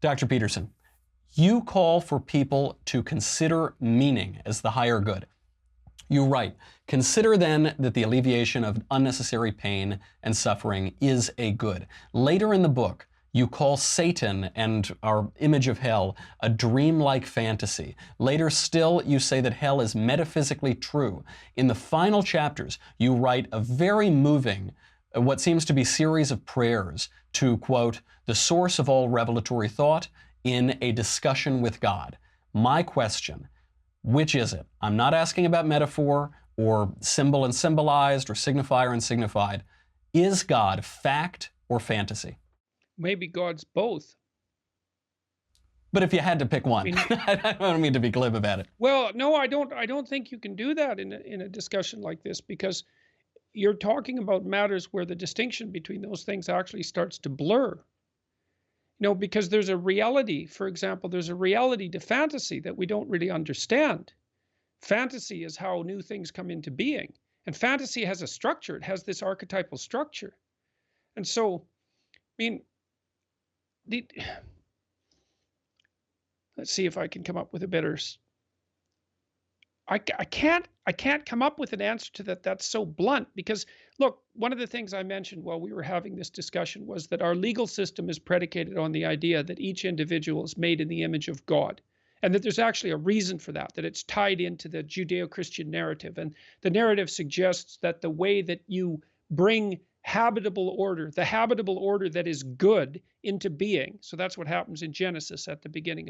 Dr. Peterson, you call for people to consider meaning as the higher good. You write, consider then that the alleviation of unnecessary pain and suffering is a good. Later in the book, you call Satan and our image of hell a dreamlike fantasy. Later still, you say that hell is metaphysically true. In the final chapters, you write a very moving, what seems to be series of prayers to, quote, the source of all revelatory thought in a discussion with God. My question, which is it? I'm not asking about metaphor or symbol and symbolized or signifier and signified. Is God fact or fantasy? Maybe God's both. But if you had to pick one, I don't mean to be glib about it. Well, no, I don't think you can do that in a discussion like this, because you're talking about matters where the distinction between those things actually starts to blur. Because there's a reality, for example, there's a reality to fantasy that we don't really understand. Fantasy is how new things come into being. And fantasy has a structure. It has this archetypal structure. And so, let's see if I can come up with a better... I can't come up with an answer to that that's so blunt, because look, one of the things I mentioned while we were having this discussion was that our legal system is predicated on the idea that each individual is made in the image of God, and that there's actually a reason for that, that it's tied into the Judeo-Christian narrative. And the narrative suggests that the way that you bring habitable order, the habitable order that is good, into being, so that's what happens in Genesis at the beginning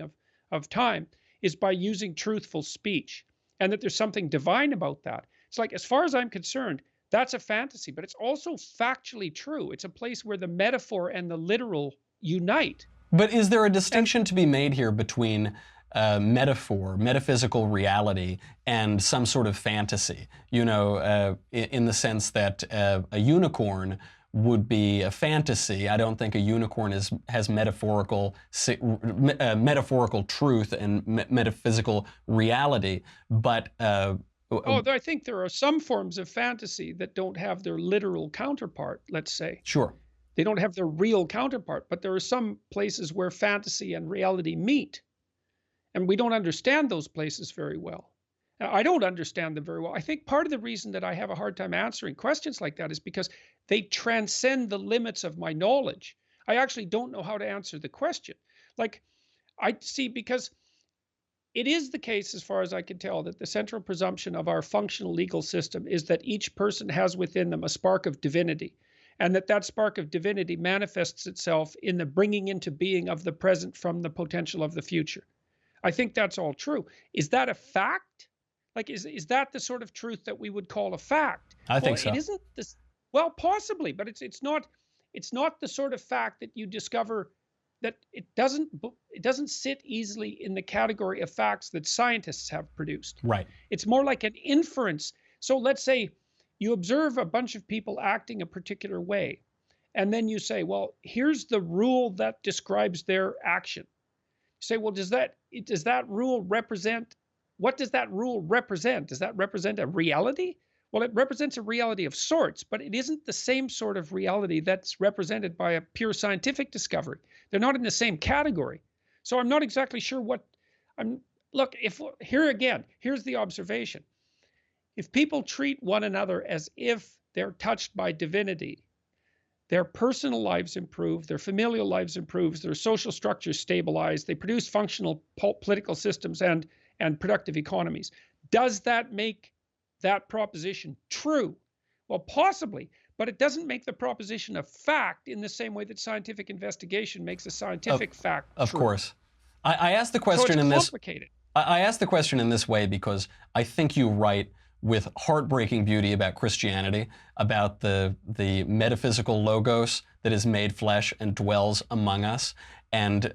of time, is by using truthful speech. And that there's something divine about that. It's like, as far as I'm concerned, that's a fantasy, but it's also factually true. It's a place where the metaphor and the literal unite. But is there a distinction to be made here between metaphor, metaphysical reality, and some sort of fantasy? In the sense that a unicorn would be a fantasy. I don't think a unicorn has metaphorical truth and metaphysical reality, but I think there are some forms of fantasy that don't have their literal counterpart, let's say. Sure. They don't have their real counterpart, but there are some places where fantasy and reality meet, and we don't understand those places very well. I don't understand them very well. I think part of the reason that I have a hard time answering questions like that is because they transcend the limits of my knowledge. I actually don't know how to answer the question. Like, I see, because it is the case, as far as I can tell, that the central presumption of our functional legal system is that each person has within them a spark of divinity, and that spark of divinity manifests itself in the bringing into being of the present from the potential of the future. I think that's all true. Is that a fact? Like, is that the sort of truth that we would call a fact? I think so. It isn't this. Well, possibly, but it's not the sort of fact that you discover that it doesn't sit easily in the category of facts that scientists have produced. Right. It's more like an inference. So let's say you observe a bunch of people acting a particular way, and then you say, well, here's the rule that describes their action. You say, well, does that rule represent... What does that rule represent? Does that represent a reality? Well, it represents a reality of sorts, but it isn't the same sort of reality that's represented by a pure scientific discovery. They're not in the same category. So I'm not exactly sure what look, here's the observation. If people treat one another as if they're touched by divinity, their personal lives improve, their familial lives improve, their social structures stabilize, they produce functional political systems and productive economies. Does that make that proposition true? Well, possibly, but it doesn't make the proposition a fact in the same way that scientific investigation makes a scientific fact true. Of course. I asked the question in this... complicated. I asked the question in this way because I think you write with heartbreaking beauty about Christianity, about the metaphysical logos that is made flesh and dwells among us. And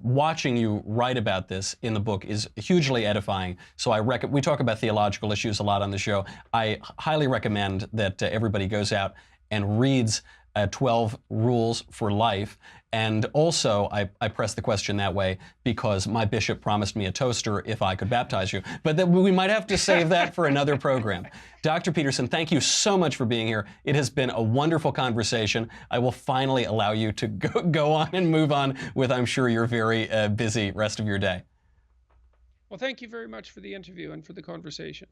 watching you write about this in the book is hugely edifying. So we talk about theological issues a lot on the show. I highly recommend that everybody goes out and reads 12 rules for life. And also, I press the question that way because my bishop promised me a toaster if I could baptize you. But we might have to save that for another program. Dr. Peterson, thank you so much for being here. It has been a wonderful conversation. I will finally allow you to go on and move on with, I'm sure, your very busy rest of your day. Well, thank you very much for the interview and for the conversation.